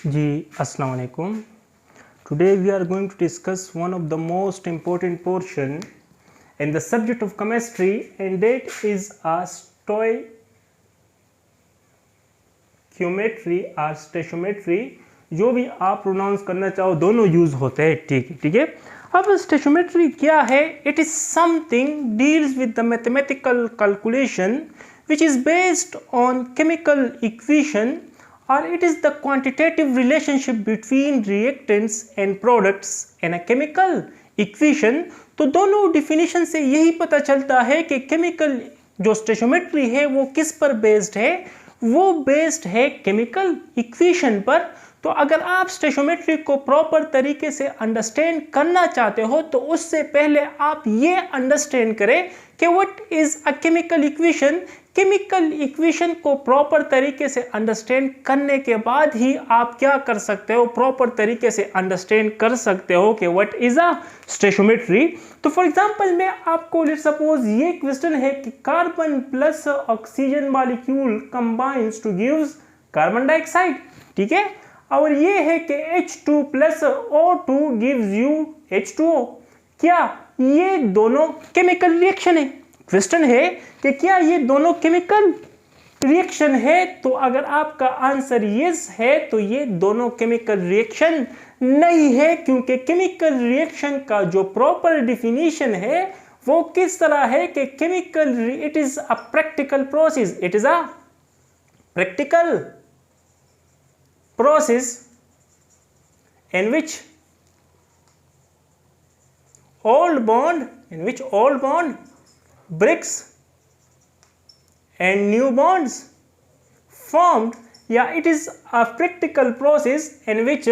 जी अस्सलाम वालेकुम। Today we are going to discuss one of the most important portion in the subject of chemistry, and that is a stoichiometry or stoichiometry। जो भी आप pronounce करना चाहो दोनों use होते हैं, ठीक है। अब स्टोइचोमेट्री क्या है? It is something deals with the mathematical calculation which is based on chemical equation, or it is the quantitative relationship between reactants and products in a chemical equation। तो दोनों डिफिनीशन से यही पता चलता है कि केमिकल जो स्टोइचोमेट्री है वो किस पर बेस्ड है, वो बेस्ड है केमिकल इक्वेशन पर। तो अगर आप स्टोइचोमेट्री को प्रॉपर तरीके से अंडरस्टैंड करना चाहते हो तो उससे पहले आप ये अंडरस्टैंड करें कि what is a chemical equation. Chemical equation को प्रॉपर तरीके से अंडरस्टैंड करने के बाद ही आप क्या कर सकते हो, प्रॉपर तरीके से अंडरस्टैंड कर सकते हो कि व्हाट इज अ स्टोइचोमेट्री। तो फॉर एग्जांपल मैं आपको लेट्स सपोज ये क्वेश्चन है कि carbon plus oxygen molecule combines two gives carbon dioxide, ठीक है। और ये है कि H2 plus O2 gives you H2O। क्या ये दोनों केमिकल रिएक्शन है? क्वेश्चन है कि क्या ये दोनों केमिकल रिएक्शन है? तो अगर आपका आंसर यस है तो ये दोनों केमिकल रिएक्शन नहीं है, क्योंकि केमिकल रिएक्शन का जो प्रॉपर डिफिनीशन है वो किस तरह है कि chemical it is a practical process, it is a practical process in which old bond breaks and new bonds formed, yeah, it is a practical process in which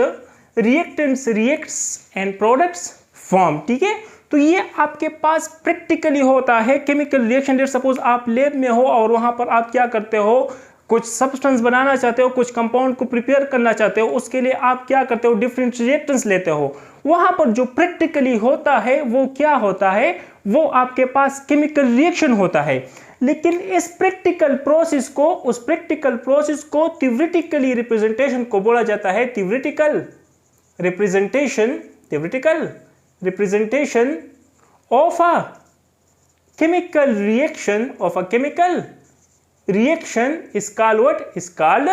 reactants reacts and products form, ठीक है। तो ये आपके पास practically होता है chemical reaction. Suppose आप lab में हो और वहां पर आप क्या करते हो, कुछ सब्सटेंस बनाना चाहते हो, कुछ कंपाउंड को प्रिपेयर करना चाहते हो, उसके लिए आप क्या करते हो, डिफरेंट रिएक्टेंट्स लेते हो। वहां पर जो प्रैक्टिकली होता है वो क्या होता है, वो आपके पास केमिकल रिएक्शन होता है। लेकिन इस प्रैक्टिकल प्रोसेस को थ्योरेटिकली रिप्रेजेंटेशन को बोला जाता है theoretical representation of a chemical reaction, of a chemical reaction is called what? Is called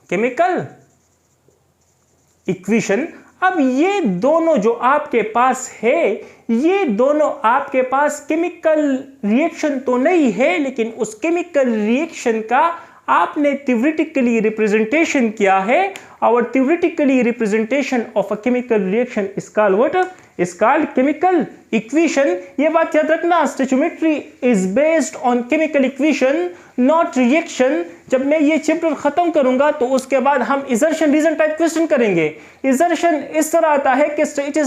chemical equation। अब ये दोनों जो आपके पास है, ये दोनों आपके पास केमिकल रिएक्शन तो नहीं है, लेकिन उस केमिकल रिएक्शन का आपने थ्योरेटिकली रिप्रेजेंटेशन किया है। और theoretically representation of a chemical reaction is called what? Is called chemical equation. ये बात याद रखना, stoichiometry is based on chemical equation not reaction. जब मैं ये चैप्टर खत्म करूंगा तो उसके बाद हम इजर्शन रीजन टाइप क्वेश्चन करेंगे। इजर्शन इस तरह आता है कि it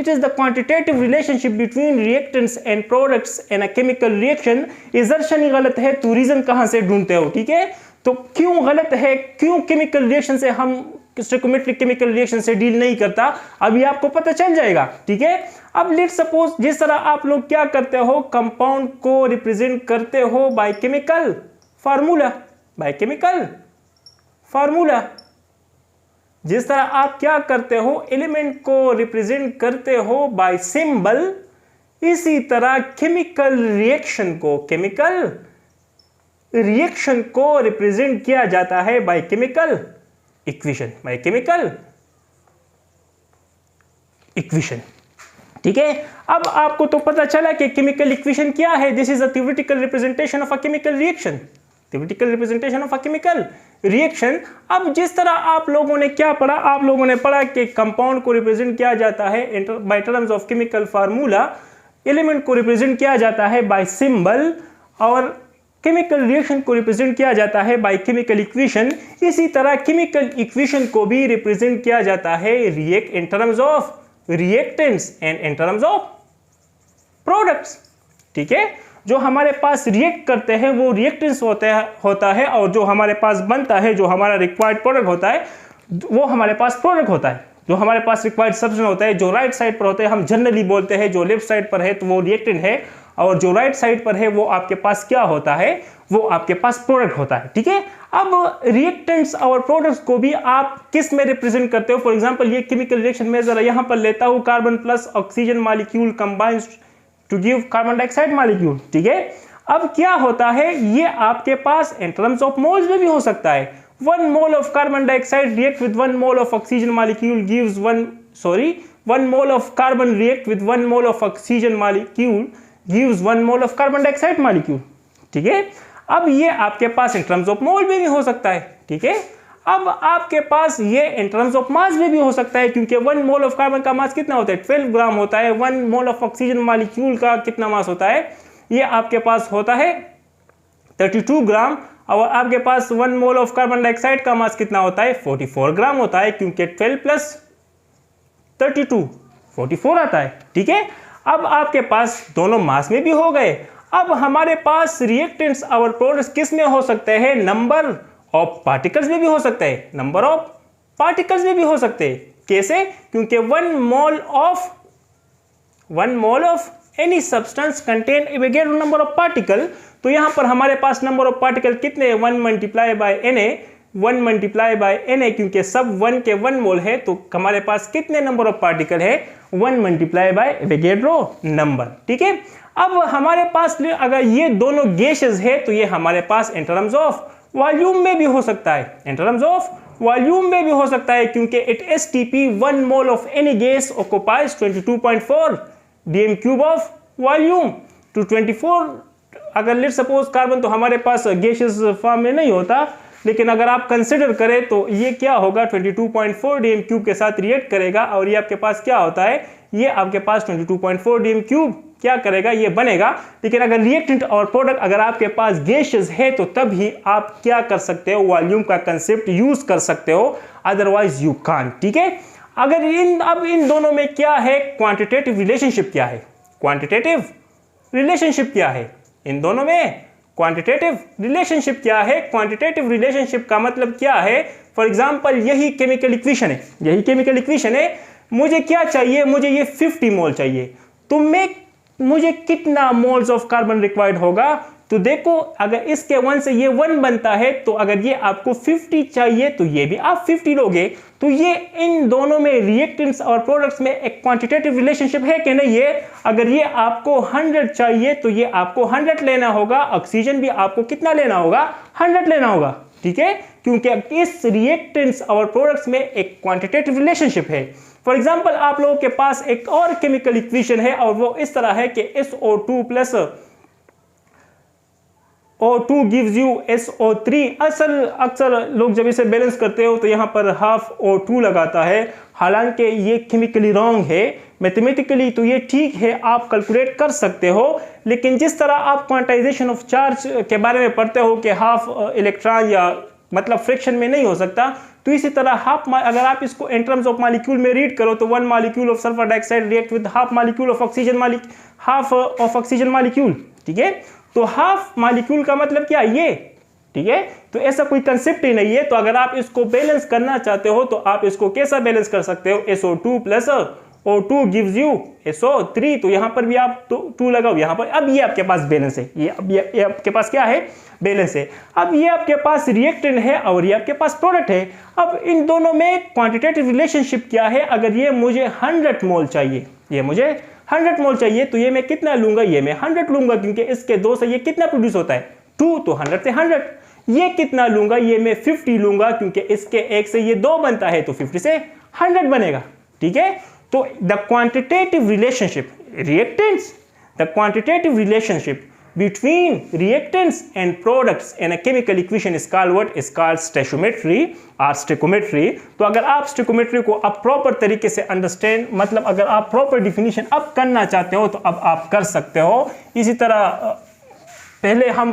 is the quantitative relationship between reactants and products in a chemical reaction. Assertion ही गलत है तो रीजन कहां से ढूंढते हो, ठीक है। तो क्यों गलत है, क्यों केमिकल रिएक्शन से हम स्टोइचोमेट्री केमिकल रिएक्शन से डील नहीं करता, अभी आपको पता चल जाएगा, ठीक है। अब लेट्स सपोज जिस तरह आप लोग क्या करते हो, कंपाउंड को रिप्रेजेंट करते हो बाय केमिकल फार्मूला, जिस तरह आप क्या करते हो, एलिमेंट को रिप्रेजेंट करते हो बाय सिंबल, इसी तरह केमिकल रिएक्शन को रिप्रेजेंट किया जाता है बाय केमिकल इक्वेशन, ठीक है। अब आपको तो पता चला कि केमिकल इक्वेशन क्या है। This is a theoretical representation of a chemical reaction. अब जिस तरह आप लोगों ने क्या पढ़ा, आप लोगों ने पढ़ा कि कंपाउंड को रिप्रेजेंट किया जाता है by terms of chemical formula, element को रिप्रेजेंट किया जाता है बाय सिंबल, और केमिकल रिएक्शन को रिप्रेजेंट किया जाता है बाय केमिकल इक्वेशन। इसी तरह केमिकल इक्वेशन को भी रिप्रेजेंट किया जाता है इन terms of reactants and in terms of products, ठीक है। जो हमारे पास रिएक्ट करते हैं वो रिएक्टेंट्स होता है, और जो हमारे पास बनता है, जो हमारा रिक्वायर्ड प्रोडक्ट होता है, वो हमारे पास प्रोडक्ट होता है। जो हमारे पास रिक्वायर्ड सब्सटेंस होता है, जो राइट साइड पर होते हैं, हम जनरली बोलते हैं जो लेफ्ट साइड पर है तो वो रिएक्टेंट है, और जो राइट साइड पर है वो आपके पास क्या होता है, वो आपके पास प्रोडक्ट होता है, ठीक है। अब रिएक्टेंट्स और प्रोडक्ट्स को भी आप किस में रिप्रेजेंट करते हो? फॉर एग्जांपल ये केमिकल रिएक्शन में जरा यहां पर लेता हूं, carbon plus oxygen molecule combines to give carbon dioxide molecule, ठीक है। अब क्या होता है, ये आपके पास इन टर्म्स ऑफ मोल्स में भी हो सकता है। 1 mole of carbon dioxide react with 1 mole of oxygen molecule gives 1 mole of carbon react with 1 mole of oxygen molecule gives 1 mole of carbon dioxide molecule, ठीक है। अब ये आपके पास इन टर्म्स ऑफ मोल में भी हो सकता है, ठीक है। अब आपके पास ये इन टर्म्स ऑफ मास में भी हो सकता है, क्योंकि 1 मोल ऑफ कार्बन का मास कितना होता है? 12 ग्राम होता है। 1 मोल ऑफ ऑक्सीजन मॉलिक्यूल का कितना मास होता है? ये आपके पास होता है 32 ग्राम। और आपके पास 1 मोल ऑफ कार्बन डाइऑक्साइड का मास कितना होता है? 44 ग्राम होता है, क्योंकि 12 प्लस 32 44 आता है, ठीक है। अब आपके पास दोनों मास में भी हो गए। अब हमारे पास रिएक्टेंट्स और प्रोडक्ट्स किस में हो सकते हैं? नंबर ऑफ पार्टिकल्स में भी हो सकते हैं, नंबर ऑफ पार्टिकल्स में भी हो सकते हैं। कैसे? क्योंकि 1 mole of any substance contain Avogadro number of particle. तो यहां पर हमारे पास नंबर ऑफ पार्टिकल कितने? 1 मल्टीप्लाई बाय Na, क्योंकि सब 1 के 1 मोल है, तो हमारे पास कितने नंबर ऑफ पार्टिकल है? 1 मल्टीप्लाई बाय एवोगैड्रो नंबर, ठीक है। अब हमारे पास अगर ये दोनों गैसेस है तो ये हमारे पास इन टर्म्स ऑफ वॉल्यूम में भी हो सकता है, इन टर्म्स ऑफ वॉल्यूम में भी हो सकता है, क्योंकि at STP 1 mole of any gas occupies 22.4 dm cube of volume. To 24 अगर लेट सपोज कार्बन तो हमारे पास गैसेस फॉर्म में नहीं होता, लेकिन अगर आप कंसिडर करें तो ये क्या होगा? 22.4 dm क्यूब के साथ रिएक्ट करेगा, और ये आपके पास क्या होता है? ये आपके पास 22.4 dm क्यूब क्या करेगा? ये बनेगा। लेकिन अगर रिएक्टेंट और प्रोडक्ट अगर आपके पास गैसेस है तो तब ही आप क्या कर सकते हो? वॉल्यूम का कंसेप्ट यूज कर सकते हो, अदरवाइज यू कांट, ठीक है। अगर अब इन दोनों में क्या है? क्वांटिटेटिव रिलेशनशिप क्या है? क्वांटिटेटिव रिलेशनशिप क्या है? इन दोनों में क्वांटिटेटिव रिलेशनशिप क्या है? क्वांटिटेटिव रिलेशनशिप का मतलब क्या है? फॉर एग्जांपल यही केमिकल इक्वेशन है, यही केमिकल इक्वेशन है। मुझे क्या चाहिए? मुझे ये 50 मोल चाहिए, तो मुझे कितना मोल्स ऑफ कार्बन रिक्वायर्ड होगा? तो देखो, अगर इसके 1 से ये 1 बनता है, तो अगर ये आपको 50 चाहिए तो ये भी आप 50 लोगे। तो ये इन दोनों में रिएक्टेंट्स और प्रोडक्ट्स में एक क्वांटिटेटिव रिलेशनशिप है कि नहीं? ये अगर ये आपको 100 चाहिए तो ये आपको 100 लेना होगा। ऑक्सीजन भी आपको कितना लेना होगा? 100 लेना होगा, ठीक है, क्योंकि इस रिएक्टेंट्स और प्रोडक्ट्स में एक क्वांटिटेटिव रिलेशनशिप है। फॉर एग्जांपल आप लोगों के पास एक और केमिकल इक्वेशन है, और वो इस तरह है कि SO2 plus O2 gives you SO3। अक्सर लोग जब इसे बैलेंस करते हो तो यहाँ पर हाफ O2 लगाता है, हालांकि ये केमिकली रॉन्ग है। मैथमेटिकली तो ये ठीक है, आप कैलकुलेट कर सकते हो, लेकिन जिस तरह आप क्वांटाइजेशन ऑफ चार्ज के बारे में पढ़ते हो कि हाफ इलेक्ट्रॉन या मतलब फ्रैक्शन में नहीं हो सकता, तो इसी तरह अगर आप इसको इन टर्म्स ऑफ मॉलिक्यूल में रीड करो तो 1 molecule of sulphur dioxide react with half molecule of oxygen molecule, ठीक है। तो हाफ मॉलिक्यूल का मतलब क्या? ये, ठीक है। तो ऐसा कोई कंसेप्ट ही नहीं है। तो अगर आप इसको बैलेंस करना चाहते हो तो आप इसको कैसा बैलेंस कर सकते हो? SO2 plus O2 gives you SO3। तो यहां पर भी आप 2 लगाओ यहां पर। अब ये आपके पास बैलेंस है, ये आपके पास क्या है? बैलेंस है। अब ये आपके पास रिएक्टेंट है और ये आपके पास प्रोडक्ट है। अब इन दोनों में क्वांटिटेटिव रिलेशनशिप क्या है? अगर ये मुझे 100 मोल चाहिए, ये मुझे 100 मोल चाहिए, तो ये मैं कितना लूंगा? ये मैं 100 लूंगा, क्योंकि इसके 2 से ये कितना प्रोड्यूस होता है? 2, तो 100 से 100। ये कितना लूंगा? ये मैं 50 लूंगा, क्योंकि इसके 1 से ये 2 बनता है, तो 50 से 100 बनेगा, ठीक है। तो the quantitative relationship reactants, the quantitative relationship between reactants and products in a chemical equation is called what? Is called stoichiometry or stoichiometry। तो अगर आप stoichiometry को अब प्रॉपर तरीके से अंडरस्टैंड, मतलब अगर आप प्रॉपर डिफिनीशन अब करना चाहते हो तो अब आप कर सकते हो। इसी तरह पहले हम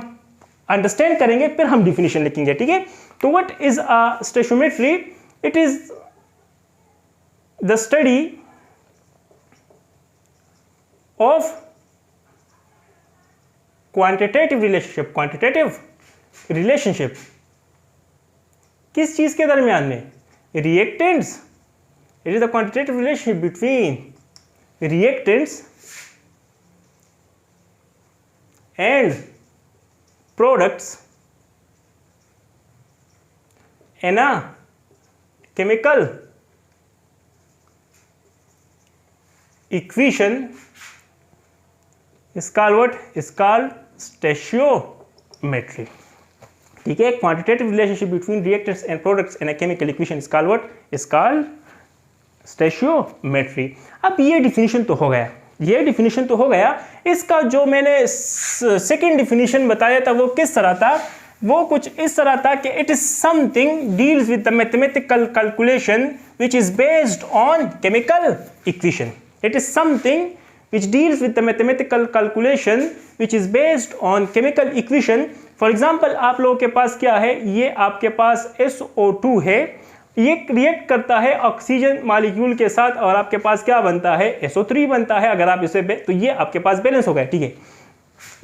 अंडरस्टैंड करेंगे, फिर हम डिफिनीशन लिखेंगे, ठीक है। तो what is a stoichiometry? It is the study of quantitative relationship किस चीज के दरमियान में? Reactants. It is the quantitative relationship between reactants and products in a chemical equation is called what? Is called stoichiometry. ठीक है, quantitative relationship between reactants and products in a chemical equation is called what? Is called stoichiometry. अब ये definition तो हो गया, ये definition तो हो गया। इसका जो मैंने सेकेंड डिफिनीशन बताया था वो किस तरह था? वो कुछ इस तरह था कि it is something deals with the mathematical calculation which is based on chemical equation. It is something which deals with the mathematical calculation which is based on chemical equation. For example, आप लोगों के पास क्या है? ये आपके पास SO2 है, ये react करता है ऑक्सीजन मॉलिक्यूल के साथ और आपके पास क्या बनता है? SO3 बनता है। अगर आप इसे तो ये आपके पास बैलेंस हो गया। ठीक है,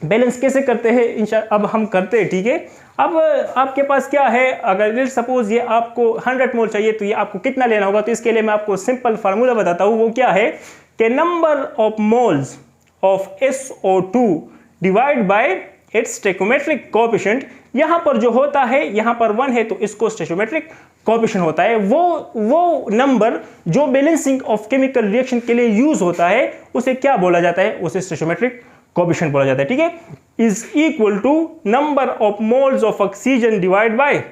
बैलेंस कैसे करते हैं अब हम करते हैं। ठीक है, अब आपके पास क्या है? अगर सपोज ये आपको 100 मोल चाहिए तो ये आपको कितना लेना होगा? तो इसके लिए मैं आपको सिंपल फार्मूला बताता हूँ। वो क्या है कि number of moles of SO2 divide by its stoichiometric coefficient. यहाँ पर जो होता है, यहाँ पर 1 है तो इसको स्टोइकोमेट्रिक कोएफिशिएंट होता है। वो नंबर जो बैलेंसिंग ऑफ केमिकल रिएक्शन के लिए यूज होता है उसे क्या बोला जाता है? उसे स्टोइकोमेट्रिक कोएफिशिएंट बोला जाता है। ठीक है, is equal to number of moles of oxygen divide by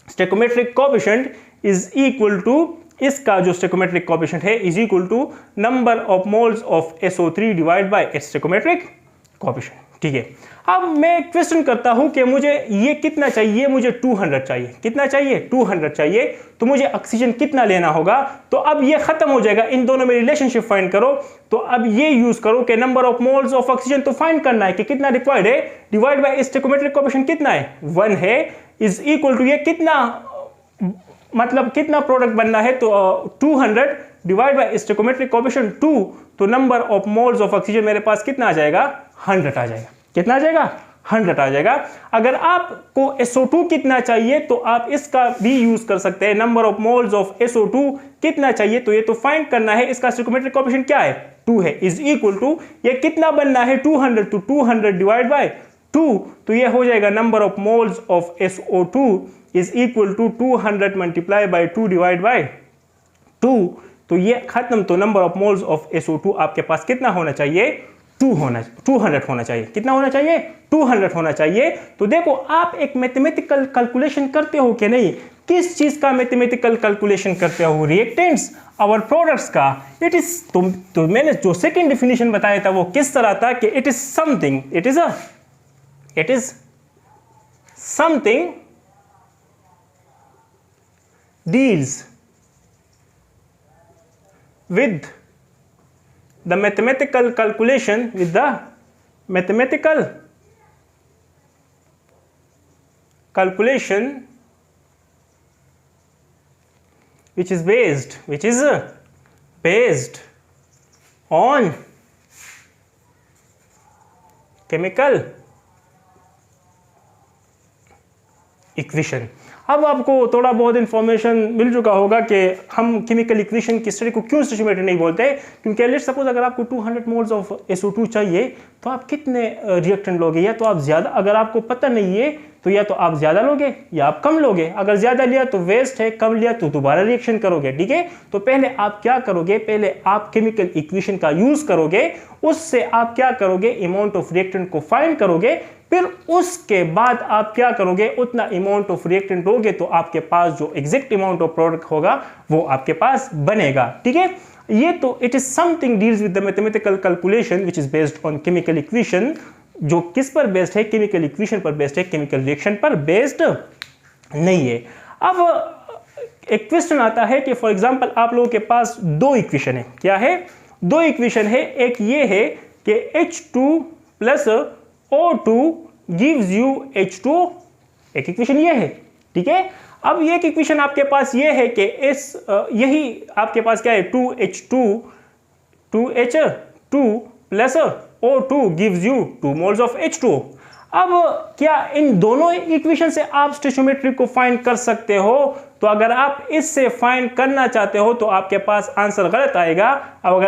stoichiometric coefficient is equal to, इसका जो स्टोइकोमेट्रिक कोएफिशिएंट है is equal to number of moles of SO3 divide by its stoichiometric coefficient. ठीक है, अब मैं क्वेश्चन करता हूं कि मुझे ये कितना चाहिए? मुझे 200 चाहिए। कितना चाहिए? 200 चाहिए। तो मुझे ऑक्सीजन कितना लेना होगा? तो अब ये खत्म हो जाएगा, इन दोनों में रिलेशनशिप फाइंड करो। तो अब ये यूज करो कि number of moles of oxygen तो फाइंड करना है कि कितना रिक्वायर्ड है, डिवाइड बाय स्टोइकोमेट्रिक कोएफिशिएंट कितना है? 1 है, इज इक्वल टू ये कितना, मतलब कितना प्रोडक्ट बनना है? तो 200 डिवाइड बाय स्टोइकोमेट्रिक कोएफिशिएंट 2, तो number of moles of oxygen मेरे पास कितना आ जाएगा? 100 आ जाएगा। कितना आ जाएगा? 100 आ जाएगा। अगर आपको SO2 कितना चाहिए तो आप इसका भी यूज कर सकते हैं। Number of moles of SO2 कितना चाहिए? तो ये तो फाइंड करना है, इसका स्टोइकोमेट्रिक कोएफिशिएंट क्या है? 2 है, इज इक्वल टू ये कितना बनना है? 200, तो 200 डिवाइड बाय 2, तो ये हो जाएगा number of moles of SO2 is equal to 200 multiply by 2 divide by 2, तो ये खत्म। तो number of moles of SO2 आपके पास कितना होना चाहिए? 200 होना चाहिए। कितना होना चाहिए? 200 होना चाहिए। तो देखो, आप एक मैथमेटिकल कैलकुलेशन करते हो कि नहीं? किस चीज का मैथमेटिकल कैलकुलेशन करते हो? रिएक्टेंट्स और प्रोडक्ट्स का। इट इज तो मैंने जो सेकंड डेफिनेशन बताया था वो किस तरह था कि it is something, it is something deals with the mathematical calculation, with the mathematical calculation which is based on chemical equation। अब आपको थोड़ा बहुत इंफॉर्मेशन मिल चुका होगा कि हम केमिकल इक्वेशन की स्टडी को क्यों स्टोइकोमेट्री नहीं बोलते। क्योंकि लेट्स सपोज अगर आपको 200 मोल्स ऑफ SO2 चाहिए तो आप कितने रिएक्टेंट लोगे? या तो आप ज़्यादा, अगर आपको पता नहीं है तो या तो आप ज़्यादा लोगे या आप कम लोगे। अगर ज़्यादा लिया तो वेस्ट है, कम लिया तो दोबारा रिएक्शन करोगे। ठीक है, तो पहले आप क्या करोगे? पहले आप केमिकल इक्वेशन का यूज़ करोगे, उससे आप क्या करोगे? अमाउंट ऑफ रिएक्टेंट को फाइंड करोगे, फिर उसके बाद आप क्या करोगे? उतना अमाउंट ऑफ रिएक्टेंट लोगे तो आपके पास जो एग्जैक्ट अमाउंट ऑफ प्रोडक्ट होगा वो आपके पास बनेगा। ठीक है, ये तो it is something deals with the mathematical calculation which is based on chemical equation. जो किस पर बेस्ड है? केमिकल इक्वेशन पर बेस्ड है, केमिकल रिएक्शन पर बेस्ड नहीं है। अब एक क्वेश्चन आता है कि फॉर एग्जांपल आप लोगों के पास 2 इक्वेशन है। क्या है? 2 इक्वेशन है। एक ये है कि H2 plus O2 gives you H2, एक इक्वेशन ये है। ठीक है, अब ये इक्वेशन आपके पास ये है कि यही आपके पास क्या है? 2H2 plus O2 gives you 2 moles of H2। अब क्या इन दोनों इक्वेशन से आप स्टोइकोमेट्री को फाइंड कर सकते हो? तो अगर आप इससे फाइंड करना चाहते हो तो आपके पास आंसर गलत आएगा। अब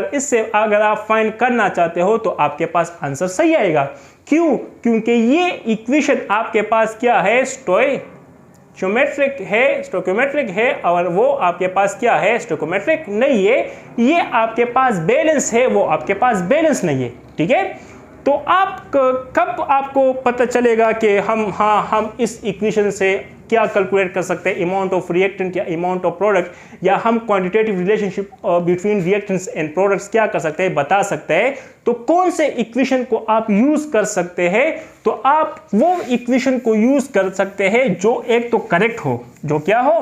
अगर आप फाइंड करना चाहते हो तो आपके पास आंसर सही आएगा। क्यों? क्योंकि ये इक्वेशन आपके पास क्या है, स्टोइकियोमेट्रिक है और वो आपके पास क्या है, स्टोइकियोमेट्रिक नहीं है। ये आपके पास बैलेंस है, वो आपके पास बैलेंस नहीं है। ठीक है, तो आप कब आपको पता चलेगा कि हम इस इक्वेशन से क्या कैलकुलेट कर सकते हैं, अमाउंट ऑफ रिएक्टेंट या अमाउंट ऑफ प्रोडक्ट, या हम quantitative relationship between reactants and products क्या कर सकते हैं, बता सकते हैं। तो कौन से इक्वेशन को आप यूज कर सकते हैं? तो आप वो इक्वेशन को यूज कर सकते हैं जो एक तो करेक्ट हो, जो क्या हो,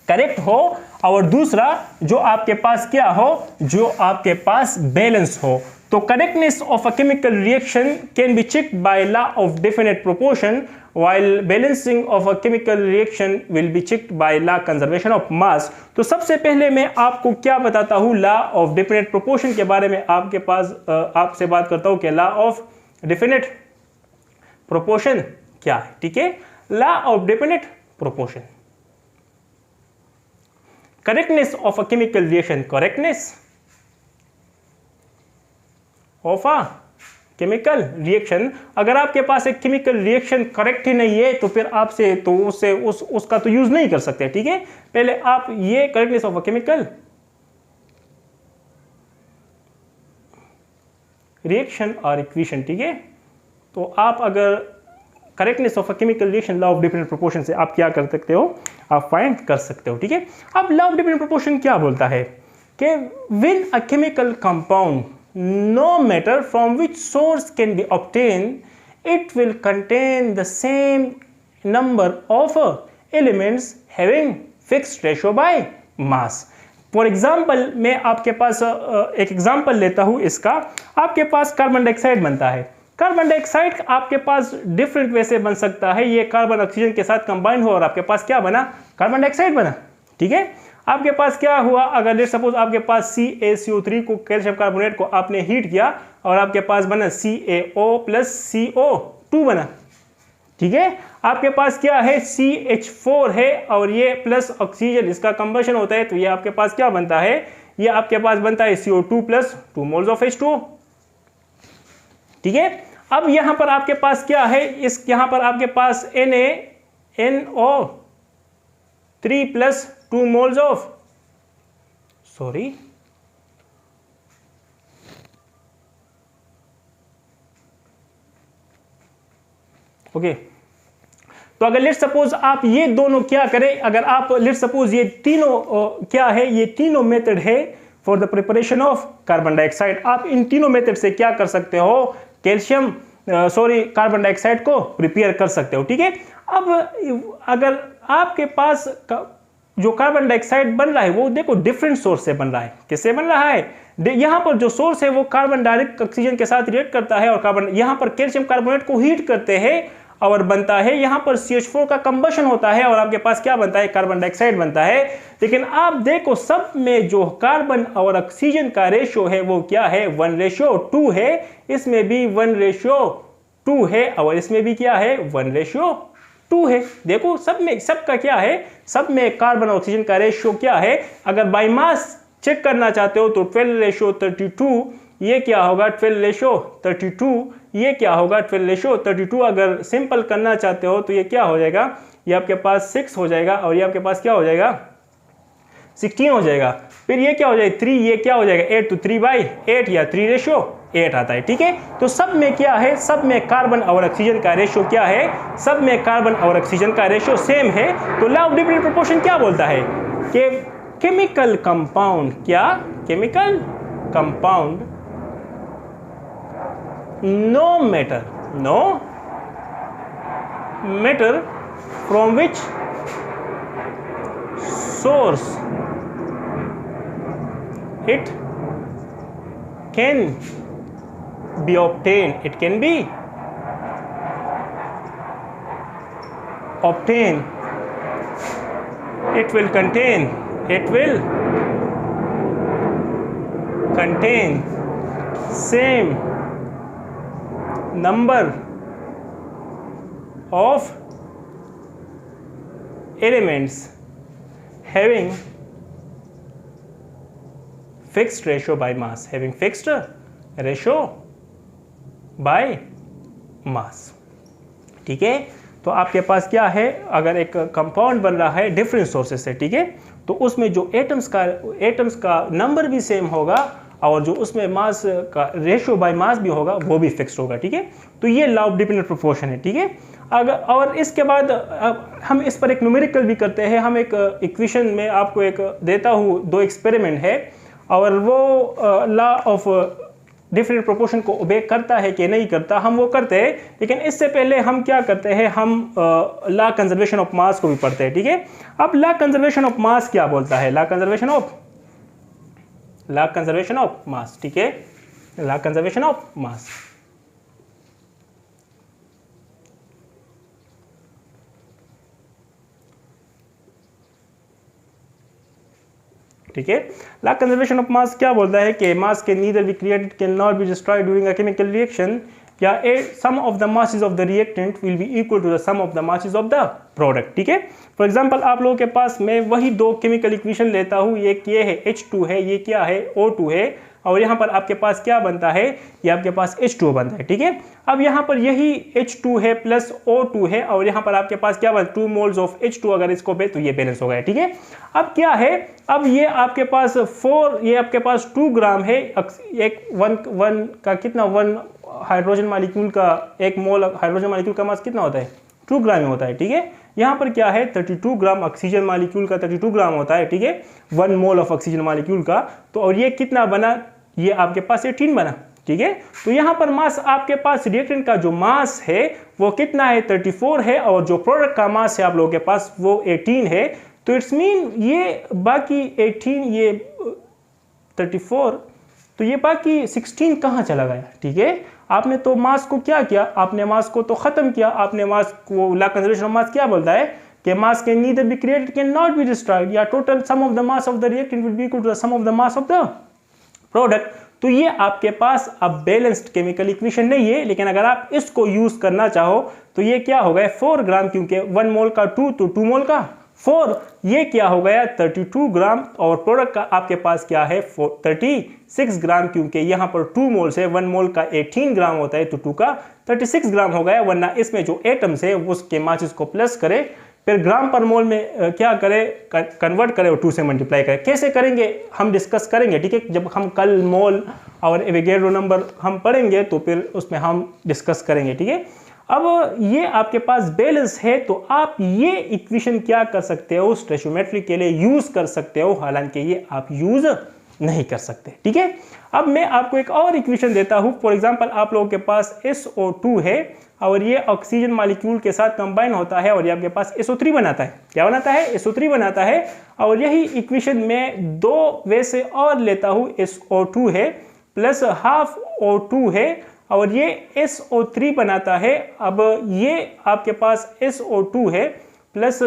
करेक्ट हो, और दूसरा जो आपके पास क्या हो, जो आपके पास बैलेंस हो। तो correctness of a chemical reaction can be checked by law of definite proportion, while balancing of a chemical reaction will be checked by law conservation of mass। तो सबसे पहले मैं आपको क्या बताता हूँ, लॉ ऑफ डेफिनेट प्रोपोर्शन के बारे में आपके पास आपसे बात करता हूँ कि लॉ ऑफ डेफिनेट प्रोपोर्शन क्या है। ठीक है, law of definite proportion, correctness of a chemical reaction, correctness of a chemical reaction. अगर आपके पास एक केमिकल रिएक्शन करेक्ट ही नहीं है तो फिर आपसे तो उसका तो यूज नहीं कर सकते। ठीक है, पहले आप ये correctness of a chemical reaction और इक्वेशन, ठीक है, तो आप अगर correctness of a chemical reaction law of different proportion से आप क्या कर सकते हो, आप फाइंड कर सकते हो। ठीक है, अब लॉ ऑफ डिफरेंट प्रोपोर्शन क्या बोलता है कि when a chemical compound no matter from which source can be obtained, it will contain the same number of elements having fixed ratio by mass। For example मैं आपके पास एक example लेता हूं इसका। आपके पास कार्बन डाइऑक्साइड बनता है। कार्बन डाइऑक्साइड आपके पास डिफरेंट वे से बन सकता है। ये कार्बन ऑक्सीजन के साथ कंबाइन हुआ और आपके पास क्या बना, कार्बन डाइऑक्साइड बना। ठीक है, आपके पास क्या हुआ, अगर लेट्स सपोज आपके पास CaCO3 को, कैल्शियम कार्बोनेट को आपने हीट किया और आपके पास बना CaO प्लस CO2 बना। ठीक है, आपके पास क्या है, CH4 है और ये प्लस ऑक्सीजन, इसका कंबशन होता है तो ये आपके पास क्या बनता है, ये आपके पास बनता है CO2 plus 2 moles of H2O। ठीक है, अब यहां पर आपके पास क्या है, इस यहां पर आपके पास NaNO3 plus 2 moles of okay. तो अगर लेट्स सपोज आप ये दोनों क्या करें, अगर आप लेट्स सपोज ये तीनों क्या है, ये तीनों मेथड है for the preparation of carbon dioxide. आप इन तीनों मेथड से क्या कर सकते हो, कार्बन डाइऑक्साइड को प्रिपेयर कर सकते हो। ठीक है, अब अगर आपके पास जो कार्बन डाइऑक्साइड बन रहा है वो देखो डिफरेंट सोर्स से बन रहा है। किससे बन रहा है, यहां पर जो सोर्स है वो कार्बन डायरेक्ट ऑक्सीजन के साथ रिएक्ट करता है और कार्बन यहां पर कैल्शियम कार्बोनेट को हीट करते हैं और बनता है, यहां पर CH4 का कंबशन होता है और आपके पास क्या बनता है, कार्बन डाइऑक्साइड बनता है। लेकिन आप देखो सब में जो कार्बन और ऑक्सीजन का रेशियो है वो क्या है, 1:2 है। इसमें भी 1:2 है और इसमें भी क्या है, 1:2 है। देखो सब में, सबका क्या है, सब में कार्बन और ऑक्सीजन का रेशियो क्या है। अगर बाय मास चेक करना चाहते हो तो 12:32, ये क्या होगा 12:32, ये क्या होगा 12:32। अगर सिंपल करना चाहते हो तो ये क्या हो जाएगा, ये आपके पास 6 हो जाएगा और ये आपके पास क्या हो जाएगा, 16 हो जाएगा। फिर ये क्या हो जाएगा 3, ये क्या हो जाएगा 8, तो 3/8 या 3:8 आता है। ठीक है, तो सब में क्या है, सब में कार्बन और ऑक्सीजन का रेशियो क्या है, सब में कार्बन और ऑक्सीजन का रेशियो सेम है। तो लॉ ऑफ डिफरेंट प्रोपोर्शन क्या बोलता है कि केमिकल कंपाउंड, क्या, chemical compound no matter from which source it can be obtained, it can be obtained, it will contain same number of elements having fixed ratio by mass, having fixed ratio by मास। ठीक है, तो आपके पास क्या है, अगर एक compound बन रहा है डिफरेंट सोर्सेस से, ठीक है, तो उसमें जो एटम्स का नंबर भी सेम होगा और जो उसमें मास का रेशियो बाय मास भी होगा वो भी फिक्स्ड होगा। ठीक है, तो ये लॉ ऑफ डिपेंडेंट प्रोपोर्शन है। ठीक है, अगर और इसके बाद हम इस पर एक न्यूमेरिकल भी करते हैं। हम एक इक्वेशन में आपको एक देता हूँ, 2 एक्सपेरिमेंट है और वो लॉ ऑफ डिफरेंट प्रोपोर्शन को ओबे करता है कि नहीं करता, हम वो करते हैं। लेकिन इससे पहले हम क्या करते हैं, हम लॉ कंजर्वेशन ऑफ मास को भी पढ़ते हैं। ठीक है, अब लॉ कंजर्वेशन ऑफ मास क्या बोलता है, लॉ कंजर्वेशन ऑफ मास। ठीक है, लॉ कंजर्वेशन ऑफ मास। ठीक है, लॉ कंजर्वेशन ऑफ मास क्या बोलता है कि mass can neither be created, can not be destroyed during a chemical reaction, या sum of the masses of the reactant will be equal to the sum of the masses of the product. ठीक है, for example आप लोगों के पास मैं वही 2 chemical equation लेता हूँ, ये है H2 है, ये क्या है O2 है, और यहाँ पर आपके पास क्या बनता है, ये आपके पास H2 बनता है। ठीक है, अब यहाँ पर यही H2 है प्लस O2 है और यहाँ पर आपके पास क्या बनता है, 2 मोल्स ऑफ H2 अगर इसको पे तो ये बैलेंस हो गया। ठीक है, अब क्या है, अब ये आपके पास 4, ये आपके पास 2 ग्राम है, एक वन का कितना, 1 हाइड्रोजन मालिक्यूल का 1 मोल हाइड्रोजन मालिक्यूल का मास कितना होता है, 2 ग्राम में होता है। ठीक है, यहाँ पर क्या है 32 ग्राम ऑक्सीजन मालिक्यूल का 32 ग्राम होता है। ठीक है, 1 मोल ऑफ ऑक्सीजन मालिक्यूल का, तो और ये कितना बना, ये आपके पास 18 बना। ठीक है, तो यहाँ पर मास आपके पास रिएक्टेंट का जो मास है वो कितना है, 34 है, और जो प्रोडक्ट का मास है आप लोगों के पास वो 18 है। तो इट्स मीन ये बाकी 18, ये 34, तो ये बाकी 16 कहाँ चला गया। ठीक है, आपने तो मास को क्या किया, आपने मास को तो खत्म किया, आपने मास को, लॉ कंजर्वेशन ऑफ मास क्या बोलता है कि mass can neither be created, can not be destroyed, या total sum of the mass of the reactant will be equal to the sum of the mass of the product. तो ये आपके पास अब balanced chemical equation नहीं है, लेकिन अगर आप इसको यूज करना चाहो तो ये क्या हो गया, 4 ग्राम, क्योंकि 1 मोल का 2 तो 2 मोल का 4, ये क्या हो गया 32 ग्राम, और प्रोडक्ट का आपके पास क्या है 36 ग्राम, क्योंकि यहाँ पर 2 मोल से 1 मोल का 18 ग्राम होता है, तो 2 का 36 ग्राम हो गया। वरना इसमें जो एटम्स है उसके मासेस को प्लस करे, फिर ग्राम पर मोल में क्या करे, कन्वर्ट करे और 2 से मल्टीप्लाई करे। कैसे करेंगे हम डिस्कस करेंगे। ठीक है, जब हम कल मोल और एवोगैड्रो नंबर हम पढ़ेंगे तो फिर उसमें हम डिस्कस करेंगे। ठीक है, अब ये आपके पास बैलेंस है, तो आप ये इक्वेशन क्या कर सकते हो, स्टोइचियोमेट्री के लिए यूज कर सकते हो, हालांकि ये आप यूज नहीं कर सकते। ठीक है, अब मैं आपको एक और इक्वेशन देता हूं। फॉर एग्जांपल आप लोगों के पास SO2 है और ये ऑक्सीजन मॉलिक्यूल के साथ कंबाइन होता है और ये आपके पास SO3 बनाता है। क्या बनाता है, SO3 बनाता है। और यही इक्वेशन में 2 वे से और लेता हूं, SO2 है प्लस हाफ O2 है और ये SO3 बनाता है। अब ये आपके पास SO2 है प्लस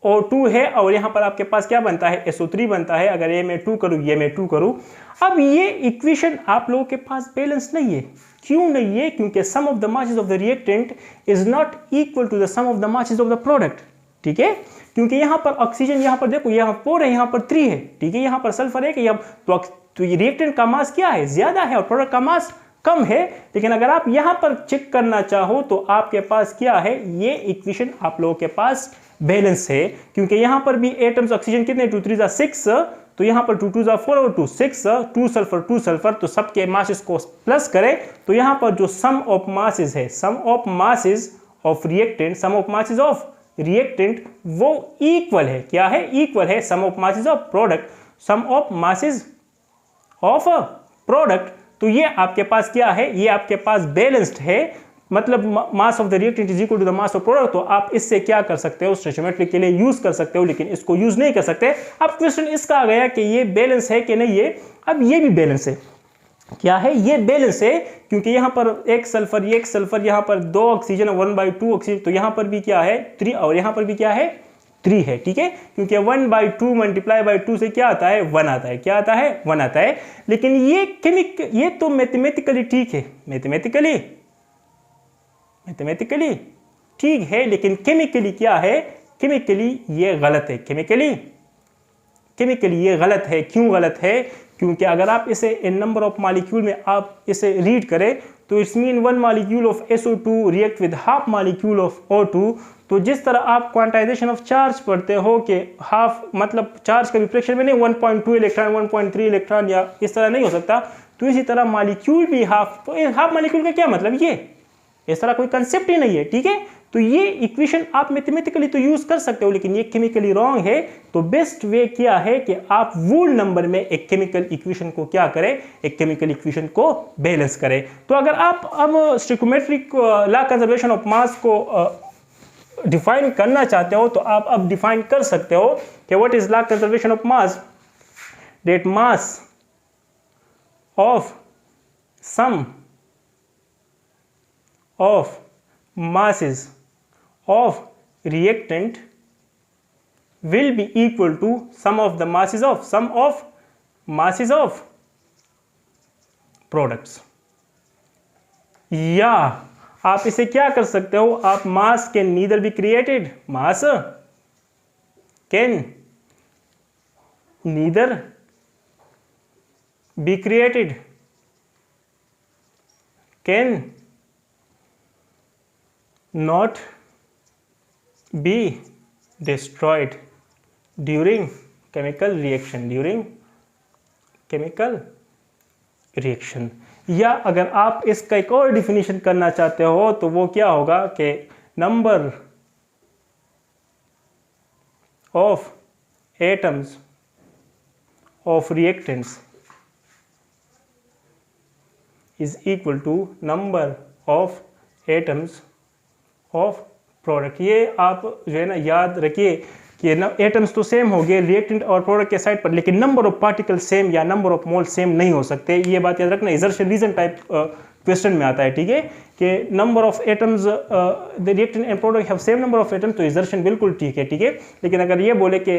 O2 है और यहाँ पर आपके पास क्या बनता है, SO3 बनता है। अगर ये मैं 2 करूँ, ये मैं 2 करूँ, अब ये इक्वेशन आप लोगों के पास बैलेंस नहीं है। क्यों नहीं है, क्योंकि sum of the masses of the reactant is not equal to the sum of the masses of the product. ठीक है, क्योंकि यहाँ पर ऑक्सीजन, यहाँ पर देखो यहाँ 4 है, यहाँ पर 3 है। ठीक है, यहाँ पर सल्फर है कि यहाँ तो ये रिएक्टेंट का मास क्या है, ज्यादा है और प्रोडक्ट का मास कम है। लेकिन अगर आप यहाँ पर चेक करना चाहो तो आपके पास क्या है, ये इक्वेशन आप लोगों के पास बैलेंस है, क्योंकि यहाँ पर भी एटम्स ऑक्सीजन कितने, 2 3 6, तो यहाँ पर 2 2 4 और 2 6, 2 सल्फर, तो सबके मासेस को प्लस करें तो यहाँ पर जो सम ऑफ मासेस है, sum of masses of reactant, sum of masses of reactant वो इक्वल है। क्या है, इक्वल है sum of masses of product, sum of masses of product. तो ये आपके पास क्या है, ये आपके पास बैलेंस्ड है, मतलब mass of the reactant is equal to the mass of product. तो आप इससे क्या कर सकते हो, स्टोइचियोमेट्री के लिए यूज कर सकते हो, लेकिन इसको यूज नहीं कर सकते। अब क्वेश्चन इसका आ गया कि ये बैलेंस है कि नहीं है। अब ये भी बैलेंस है। क्या है, ये बैलेंस है, क्योंकि यहाँ पर एक सल्फर, यहाँ पर 2 ऑक्सीजन 1/2 ऑक्सीजन, तो यहाँ पर भी क्या है 3 और यहाँ पर भी क्या है 3 है। ठीक है, क्योंकि 1/2 मल्टीप्लाई बाई 2 से क्या आता है, 1 आता है। क्या आता है, 1 आता है। लेकिन ये तो मैथमेटिकली ठीक है, मैथमेटिकली ठीक है, लेकिन केमिकली क्या है, केमिकली ये गलत है। केमिकली ये गलत है। क्यों गलत है, क्योंकि अगर आप इसे इन नंबर ऑफ मॉलिक्यूल में आप इसे रीड करें तो it's mean 1 molecule of SO2 react with half molecule of O2। तो जिस तरह आप क्वांटाइजेशन ऑफ चार्ज पढ़ते हो कि हाफ मतलब चार्ज का रिफ्लेक्शन में नहीं 1.2 इलेक्ट्रॉन 1.3 इलेक्ट्रॉन या इस तरह नहीं हो सकता, तो इसी तरह मॉलिक्यूल भी हाफ। तो हाफ मॉलिक्यूल का क्या मतलब, ये इस तरह कोई कंसेप्ट ही नहीं है, ठीक है। तो ये इक्वेशन आप मैथमेटिकली तो यूज कर सकते हो, लेकिन ये केमिकली रॉन्ग है। तो बेस्ट वे क्या है कि आप वूल नंबर में एक केमिकल इक्वेशन को क्या करें, एक केमिकल इक्वेशन को बैलेंस करें। तो अगर आप अब स्टोइकियोमेट्रिक लॉ कंजर्वेशन ऑफ मास को डिफाइन करना चाहते हो, तो आप अब डिफाइन कर सकते हो कि what is law conservation of mass, that mass of sum of masses of reactant will be equal to sum of the masses of products। या आप इसे क्या कर सकते हो, आप मास can neither be created, mass can neither be created, can not be destroyed during chemical reaction। या अगर आप इसका एक और डिफिनीशन करना चाहते हो तो वो क्या होगा कि number of atoms of reactants is equal to number of atoms of product. ये आप जो है ना याद रखिए कि एटम्स तो सेम हो गए रिएक्टेंट और प्रोडक्ट के साइड पर, लेकिन नंबर ऑफ पार्टिकल सेम या नंबर ऑफ मोल सेम नहीं हो सकते। ये बात याद रखना, इजर्शन रीजन टाइप क्वेश्चन में आता है, ठीक है, कि number of atoms the reactant and product have same number of atoms, तो इजर्शन बिल्कुल ठीक है, ठीक है। लेकिन अगर ये बोले कि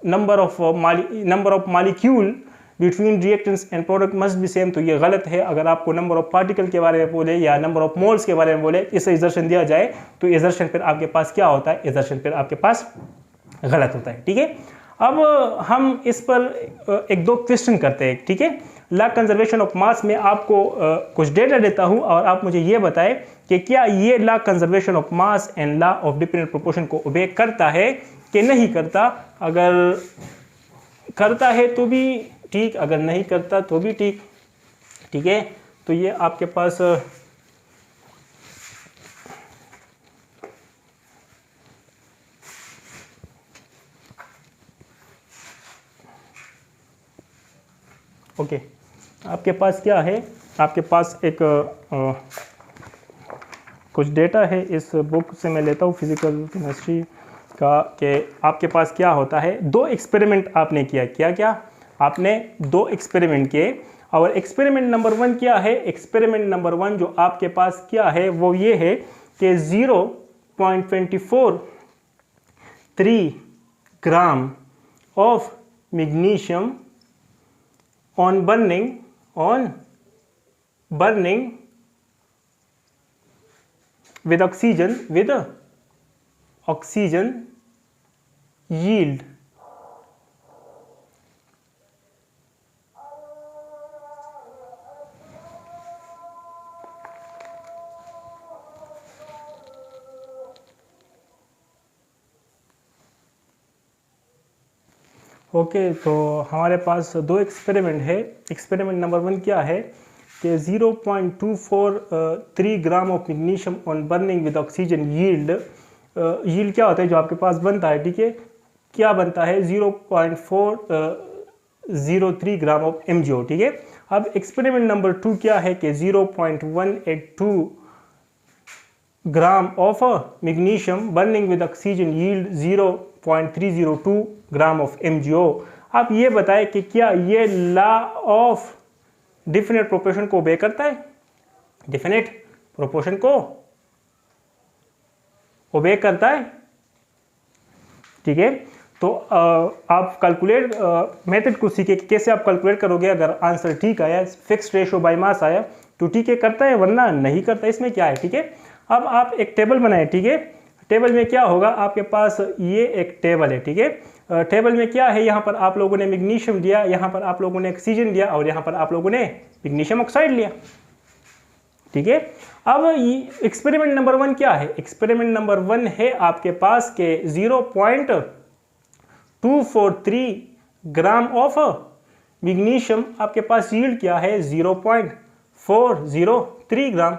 number of molecule between reactants and product must be same, तो ये गलत है। अगर आपको नंबर ऑफ पार्टिकल के बारे में बोले या नंबर ऑफ मोल्स के बारे में बोले, इसे इजर्शन दिया जाए, तो इजर्शन फिर आपके पास क्या होता है, इजर्शन फिर आपके पास गलत होता है, ठीक है। अब हम इस पर एक दो क्वेश्चन करते हैं, ठीक है। लॉ कंजर्वेशन ऑफ मास में आपको कुछ डेटा देता हूं और आप मुझे ये बताएं कि क्या ये law conservation of mass and law of dependent proportion को ओबे करता है कि नहीं करता। अगर करता है तो भी ठीक, अगर नहीं करता तो भी ठीक, ठीक है। तो ये आपके पास ओके, आपके पास क्या है, आपके पास एक कुछ डेटा है, इस बुक से मैं लेता हूँ फिजिकल केमिस्ट्री का, कि आपके पास क्या होता है। दो एक्सपेरिमेंट आपने किया, क्या आपने दो एक्सपेरिमेंट किए, और एक्सपेरिमेंट नंबर 1 क्या है, एक्सपेरिमेंट नंबर 1 जो आपके पास क्या है वो ये है कि 0.243 gram of magnesium on burning with oxygen yield okay. तो हमारे पास दो एक्सपेरिमेंट है। एक्सपेरिमेंट नंबर 1 क्या है कि 0.243 gram of magnesium on burning with oxygen yield क्या होता है जो आपके पास बनता है, ठीक है, क्या बनता है 0.403 ग्राम ऑफ MgO, ठीक है। अब एक्सपेरिमेंट नंबर 2 क्या है कि 0.182 gram of magnesium burning with oxygen yield 0.302 gram of MgO। आप ये बताएं कि क्या ये लॉ ऑफ डिफिनेट प्रोपोर्शन को ओबे करता है, डिफिनेट प्रोपोर्शन को ओबे करता है, ठीक है। तो आप कैलकुलेट मेथड को सीखे कि कैसे आप कैलकुलेट करोगे। अगर आंसर ठीक आया, फिक्स्ड रेशियो बाय मास आया तो ठीक है करता है, वरना नहीं करता। इसमें क्या है, ठीक है। अब आप एक टेबल बनाए, ठीक है। टेबल में क्या होगा, आपके पास ये एक टेबल है, ठीक है। टेबल में क्या है, यहाँ पर आप लोगों ने मैग्नीशियम दिया, यहाँ पर आप लोगों ने ऑक्सीजन दिया और यहाँ पर आप लोगों ने मैग्नीशियम ऑक्साइड लिया, ठीक है। अब एक्सपेरिमेंट नंबर 1 क्या है? एक्सपेरिमेंट नंबर 1 है आपके पास के 0.243 ग्राम ऑफ मैग्नीशियम, आपके पास यील्ड क्या है? 0.403 ग्राम,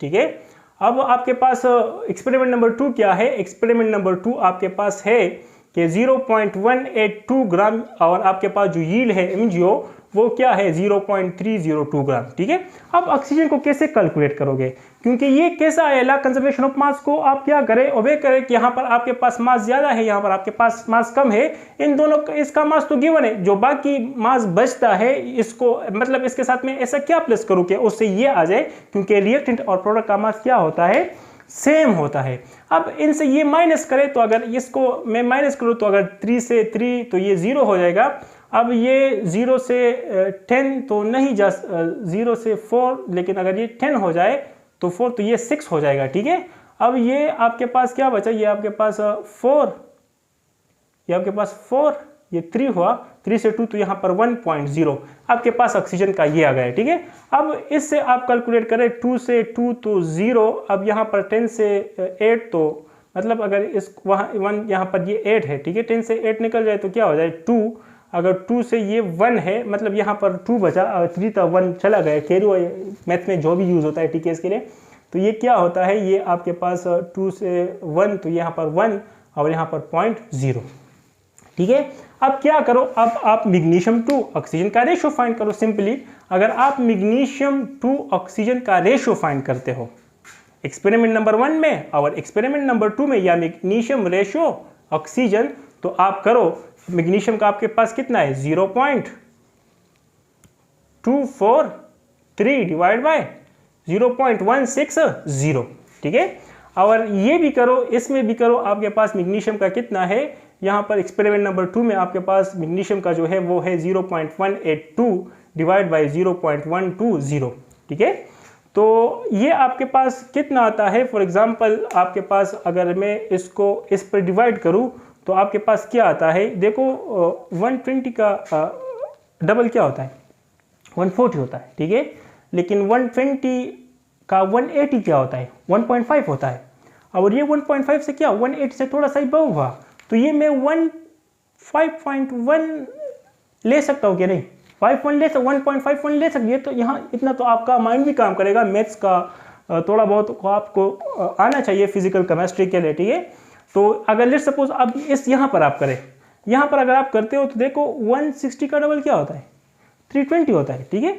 ठीक है। अब आपके पास एक्सपेरिमेंट नंबर 2 क्या है? एक्सपेरिमेंट नंबर 2 आपके पास है कि 0.182 ग्राम और आपके पास जो यील्ड है MgO वो क्या है? 0.302 ग्राम, ठीक है। अब ऑक्सीजन को कैसे कैलकुलेट करोगे? क्योंकि ये कैसा है, लॉ कंजर्वेशन ऑफ मास को आप क्या करें, ओबे करें कि यहाँ पर आपके पास मास ज्यादा है, यहाँ पर आपके पास मास कम है, इन दोनों इसका मास तो गिवन है, जो बाकी मास बचता है इसको मतलब इसके साथ में ऐसा क्या प्लस करूँ कि उससे ये आ जाए, क्योंकि रिएक्टेंट और प्रोडक्ट का मास क्या होता है? सेम होता है। अब इनसे ये माइनस करें तो अगर इसको मैं माइनस करूँ तो अगर 3 से 3 तो ये 0 हो जाएगा। अब ये 0 से 10 तो नहीं जा 0 से 4, लेकिन अगर ये 10 हो जाए तो 4 तो ये 6 हो जाएगा, ठीक है। अब ये आपके पास क्या बचा? ये आपके पास 4, ये आपके पास 4, ये 3 हुआ, 3 से 2 तो यहाँ पर 1.0 आपके पास ऑक्सीजन का ये आ गया है, ठीक है। अब इससे आप कैलकुलेट करें 2 से 2 तो 0, अब यहाँ पर 10 से 8 तो मतलब अगर इस वहाँ 1 यहाँ पर ये 8 है, ठीक है, 10 से 8 निकल जाए तो क्या हो जाए? 2, अगर 2 से ये 1 है मतलब यहाँ पर 2 बचा, 3 था 1 चला गया, कैरी मैथ में जो भी यूज़ होता है टीकेएस के लिए, तो ये क्या होता है? ये आपके पास 2 से 1 तो यहाँ पर 1 और यहाँ पर 0.0, ठीक है। अब क्या करो, अब आप मैग्नीशियम टू ऑक्सीजन का रेशो फाइंड करो सिंपली। अगर आप मैग्नीशियम टू ऑक्सीजन का रेशो फाइंड करते हो एक्सपेरिमेंट नंबर 1 में और एक्सपेरिमेंट नंबर 2 में, या मैग्नीशियम रेशो ऑक्सीजन, तो आप करो मैग्नीशियम का आपके पास कितना है? 0.243 डिवाइड बाय 0.160, ठीक है। और ये भी करो, इसमें भी करो, आपके पास मैग्नीशियम का कितना है? यहाँ पर एक्सपेरिमेंट नंबर 2 में आपके पास मैग्नीशियम का जो है वो है 0.182 डिवाइड बाय 0.120, ठीक है। तो ये आपके पास कितना आता है? फॉर एग्जांपल आपके पास अगर मैं इसको इस पर डिवाइड करूँ तो आपके पास क्या आता है? देखो 120 का डबल क्या होता है? 140 होता है, ठीक है। लेकिन 120 का 180 क्या होता है? 1.5 होता है। और ये 1.5 से क्या 180 से थोड़ा सा ही बहु हुआ, तो ये मैं 5.1 ले सकता हूँ क्या? नहीं, 5.1 ले सकता, 1.51 ले सकती है। तो यहाँ इतना तो आपका माइंड भी काम करेगा, मैथ्स का थोड़ा बहुत आपको आना चाहिए फिजिकल केमिस्ट्री के लिए, ठीक है। तो अगर लेट्स सपोज अब इस यहाँ पर आप करें, यहाँ पर अगर आप करते हो तो देखो 160 का डबल क्या होता है? 320 होता है, ठीक है।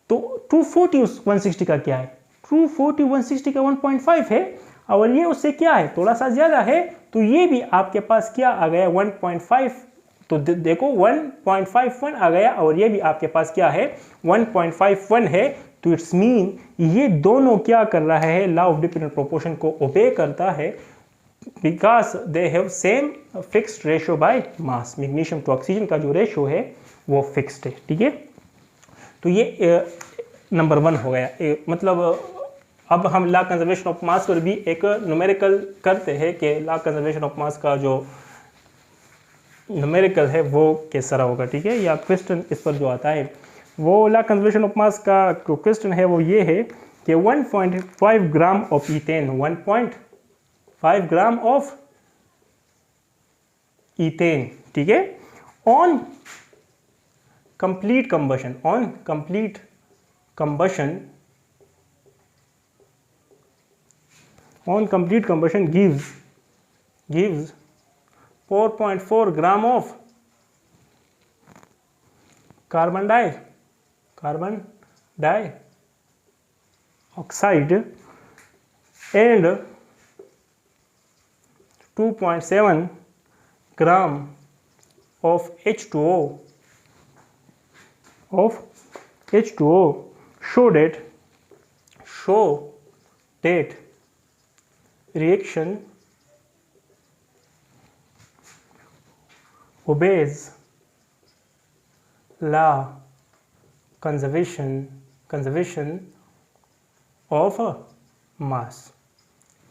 तो 240 160 का क्या है? 240 160 का 1.5 है, और ये उससे क्या है? थोड़ा सा ज़्यादा है, तो ये भी आपके पास क्या आ गया? 1.5, तो देखो 1.51 आ गया, और ये भी आपके पास क्या है? 1.51 है। तो इट्स मीन ये दोनों क्या कर रहा है? लॉ ऑफ डिपेंडेंट प्रोपोर्शन को ओबे करता है, because they have same fixed ratio by mass. Magnesium to oxygen का जो रेशियो है वो फिक्स्ड है, ठीक है। तो ये नंबर 1 हो गया। मतलब अब हम लॉ कंजर्वेशन ऑफ मास पर भी एक न्यूमेरिकल करते हैं कि लॉ कंजर्वेशन ऑफ मास का जो न्यूमेरिकल है वो किस तरह होगा, ठीक है। या क्वेश्चन इस पर जो आता है वो लॉ कंजर्वेशन ऑफ मास का क्वेश्चन है वो ये है कि 1.5 gram of ethane, 1.5 gram of ethane, ठीक है, on complete combustion, on complete combustion, on complete combustion gives 4.4 gram of carbon dioxide and 2.7 gram of H2O show that reaction obeys law conservation of mass,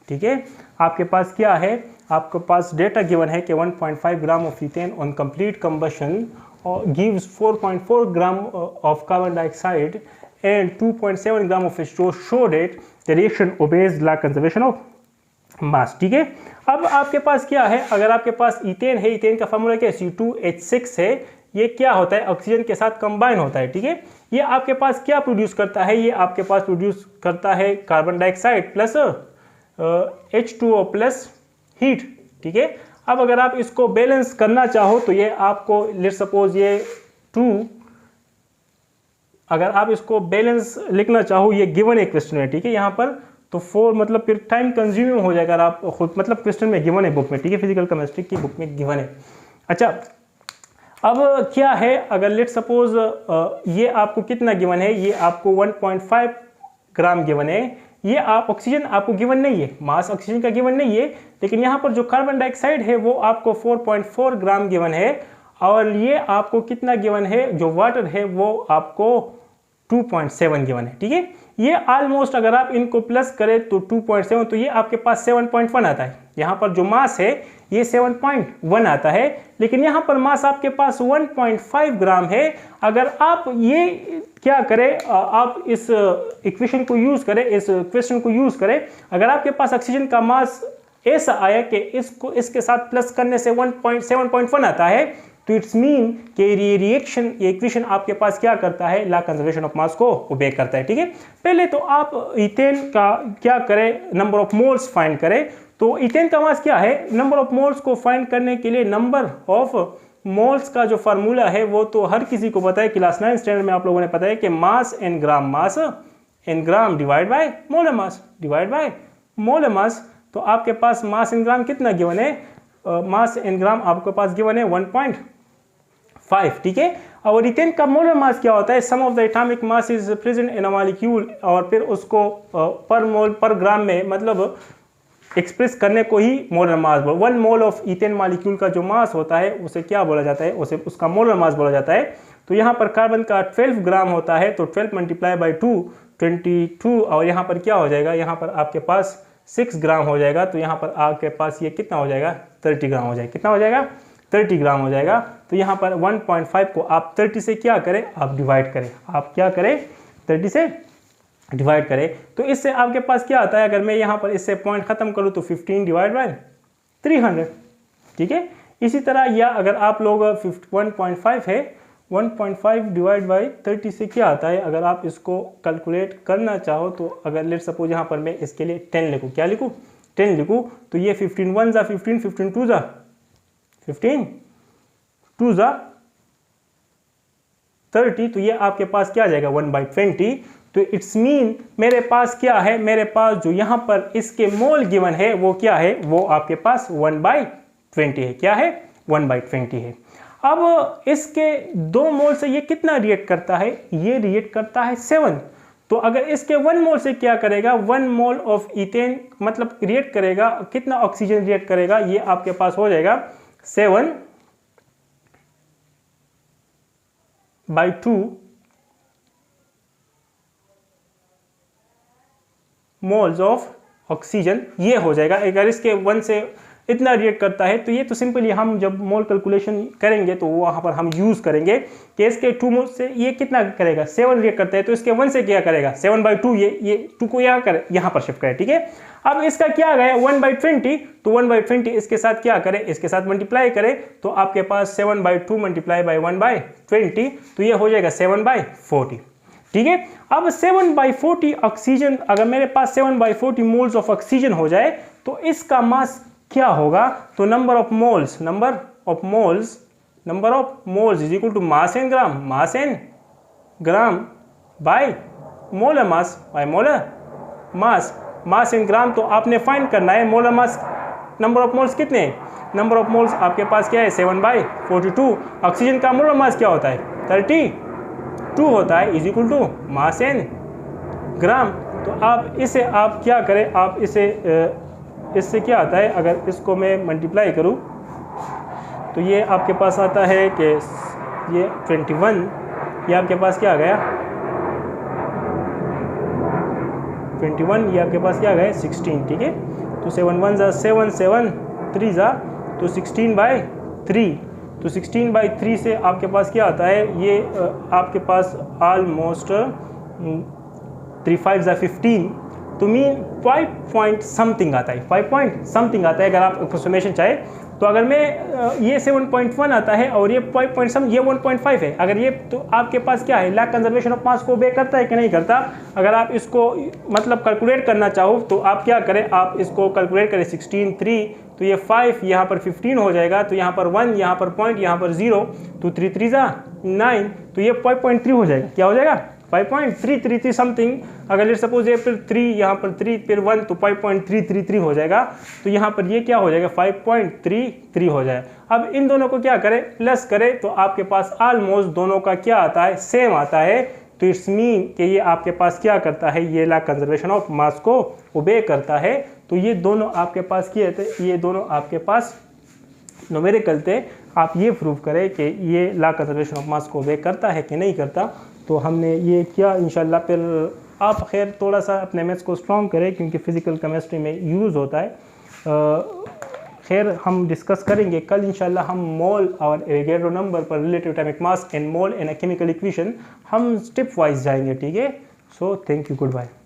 ठीक है। आपके पास क्या है? आपके पास data given है कि 1.5 gram of ethane on complete combustion gives 4.4 gram of carbon dioxide and 2.7 gram of H2O show that the reaction obeys law conservation of mass. ठीक है, अब आपके पास क्या है, अगर आपके पास इथेन है, इथेन का फॉर्मूला क्या है, C2H6 है, ये क्या होता है, ऑक्सीजन के साथ कंबाइन होता है. ठीक है, ये आपके पास क्या प्रोड्यूस करता है, ये आपके पास प्रोड्यूस करता है carbon dioxide plus H2O plus heat. ठीक है, अब अगर आप इसको बैलेंस करना चाहो तो ये आपको लेट सपोज ये 2, अगर आप इसको बैलेंस लिखना चाहो, ये गिवन एक क्वेश्चन है. ठीक है, यहाँ पर तो 4 मतलब फिर टाइम कंज्यूमिंग हो जाएगा. आप खुद मतलब क्वेश्चन में गिवन है बुक में. ठीक है, फिजिकल केमिस्ट्री की बुक में गिवन है. अच्छा, अब क्या है, अगर लेट सपोज ये आपको कितना गिवन है, ये आपको 1.5 ग्राम गिवन है. ये आप ऑक्सीजन आपको गिवन नहीं है, मास ऑक्सीजन का गिवन नहीं है, लेकिन यहाँ पर जो कार्बन डाइऑक्साइड है वो आपको 4.4 ग्राम गिवन है. और ये आपको कितना गिवन है, जो वाटर है वो आपको 2.7 गिवन है. ठीक है, ये ऑलमोस्ट अगर आप इनको प्लस करें तो 2.7, तो ये आपके पास 7.1 आता है. यहाँ पर जो मास है ये 7.1 आता है, लेकिन यहाँ पर मास आपके पास 1.5 ग्राम है. अगर आप ये क्या करें, आप इस इक्वेशन को यूज करें, इस क्वेश्चन को यूज करें, अगर आपके पास ऑक्सीजन का मास ऐसा आया कि इसको इसके साथ प्लस करने से 7.1 आता है, तो इट्स मीन कि ये रिएक्शन, ये इक्वेशन आपके पास क्या करता है, लॉ कंजर्वेशन ऑफ मास को ओबे करता है. ठीक है, पहले तो आप इथेन का क्या करें, नंबर ऑफ मोल्स फाइंड करें. तो इथेन का मास क्या है, नंबर ऑफ मोल्स को फाइंड करने के लिए नंबर ऑफ मोल्स का जो फार्मूला है वो तो हर किसी को पता है. क्लास 9 स्टैंडर्ड में आप लोगों ने पता है कि mass in gram, mass in gram divide by molar mass, divide by molar mass. तो आपके पास मास इन ग्राम कितना गिवन है, मास इन ग्राम आपके पास गिवन है 1.5. ठीक है, और इथेन का मोलर मास क्या होता है, sum of the atomic mass is present in a molecule, और फिर उसको पर मोल पर ग्राम में मतलब एक्सप्रेस करने को ही मोलर मास बोल. 1 मोल ऑफ इथेन मॉलिक्यूल का जो मास होता है उसे क्या बोला जाता है, उसे उसका मोलर मास बोला जाता है. तो यहाँ पर कार्बन का 12 ग्राम होता है, तो 12 मल्टीप्लाई बाई 2 22, और यहाँ पर क्या हो जाएगा, यहाँ पर आपके पास 6 ग्राम हो जाएगा. तो यहाँ पर आपके पास ये कितना हो जाएगा, 30 ग्राम हो जाएगा. कितना हो जाएगा, 30 ग्राम हो जाएगा. तो यहाँ पर 1.5 को आप 30 से क्या करें, आप डिवाइड करें, आप क्या करें, 30 से डिवाइड करें. तो इससे आपके पास क्या आता है, अगर मैं यहाँ पर इससे पॉइंट खत्म करूँ तो 15 डिवाइड बाय 300. ठीक है, इसी तरह या अगर आप लोग 1.5 है, 1.5 डिवाइड बाई 30 से क्या आता है, अगर आप इसको कैलकुलेट करना चाहो तो अगर लेट सपोज यहाँ पर मैं इसके लिए 10 लिखूँ, क्या लिखूँ, 10 लिखूँ, तो ये 15 1 जा 15, 15 2 जा 15, 2 जा 30, तो ये आपके पास क्या आ जाएगा 1/20. तो इट्स मीन मेरे पास क्या है, मेरे पास जो यहाँ पर इसके मोल गिवन है वो क्या है, वो आपके पास 1/20 है. क्या है, 1/20 है. अब इसके 2 मोल से ये कितना रिएक्ट करता है, ये रिएक्ट करता है 7. तो अगर इसके 1 मोल से क्या करेगा, 1 मोल ऑफ इथेन मतलब रिएक्ट करेगा, कितना ऑक्सीजन रिएक्ट करेगा, ये आपके पास हो जाएगा 7/2 मोल्स ऑफ ऑक्सीजन, ये हो जाएगा. अगर इसके 1 से इतना रिएक्ट करता है तो ये तो सिंपली हम जब मोल कैलकुलेशन करेंगे तो वहाँ पर हम यूज़ करेंगे कि इसके 2 मोल से ये कितना करेगा, 7 रिएक्ट करता है, तो इसके 1 से क्या करेगा, 7/2, ये 2 को यहाँ पर शिफ्ट करें. ठीक है, अब इसका क्या गया 1/20, तो 1/20 इसके साथ क्या करें, इसके साथ मल्टीप्लाई करें, तो आपके पास 7/2 मल्टीप्लाई बाई 1/20, तो ये हो जाएगा 7/40. ठीक है, अब 7/40 ऑक्सीजन, अगर मेरे पास 7/40 मोल्स ऑफ ऑक्सीजन हो जाए तो इसका मास क्या होगा, तो number of moles is equal to mass in gram by molar mass by molar mass. Mass in gram तो आपने फाइंड करना है, molar mass number of moles कितने हैं, नंबर ऑफ मोल्स आपके पास क्या है 7/42. ऑक्सीजन का मोलर मास क्या होता है 32 होता है, is equal to mass in gram. तो आप इसे आप क्या करें, आप इससे क्या आता है, अगर इसको मैं मल्टीप्लाई करूं तो ये आपके पास आता है कि ये 21, ये आपके पास क्या आ गया 21, ये आपके पास क्या आ गया 16. ठीक है, तो 7 1 जा 7, 7 3 जा तो 16/3, तो 16/3 से आपके पास क्या आता है, ये आपके पास ऑलमोस्ट 3 5 ज़ा 15 तो मीन 5 पॉइंट समथिंग आता है, 5 पॉइंट समथिंग आता है अगर आप अप्रोक्सीमेशन चाहे तो। अगर मैं ये 7.1 आता है और ये 5 पॉइंट सम ये 1.5 है, अगर ये तो आपके पास क्या है, लैक कंजर्वेशन ऑफ मास को ओबे करता है कि नहीं करता। अगर आप इसको मतलब कैलकुलेट करना चाहो तो आप क्या करें, आप इसको कैलकुलेट करें 16 3 तो ये 5 यहाँ पर 15 हो जाएगा, तो यहाँ पर 1 यहाँ पर पॉइंट यहाँ पर 0 तो 3 3 ज़ा 9 तो ये 5.3 हो जाएगा। क्या हो जाएगा 5.333 समथिंग। अगर लेट्स सपोज ये फिर 3 यहाँ पर 3 फिर 1 तो 5.333 हो जाएगा। तो यहाँ पर ये क्या हो जाएगा 5.33 हो जाएगा। अब इन दोनों को क्या करें प्लस करें तो आपके पास ऑलमोस्ट दोनों का क्या आता है सेम आता है। तो इट्स मीन कि ये आपके पास क्या करता है, ये लॉ कंजर्वेशन ऑफ मास को ओबे करता है। तो ये दोनों आपके पास किए थे, ये दोनों आपके पास न्यूमेरिकल थे। आप ये प्रूव करें कि ये लॉ कंजर्वेशन ऑफ मास को ओबे करता है कि नहीं करता। तो हमने ये किया इंशाल्लाह। फिर आप खैर थोड़ा सा अपने मैथ्स को स्ट्रॉन्ग करें क्योंकि फिज़िकल केमिस्ट्री में यूज़ होता है। खैर हम डिस्कस करेंगे कल इंशाल्लाह। हम मोल और एवोगैड्रो नंबर पर relative atomic mass and mole and chemical equation हम स्टेप वाइज जाएंगे, ठीक है। So thank you, good bye.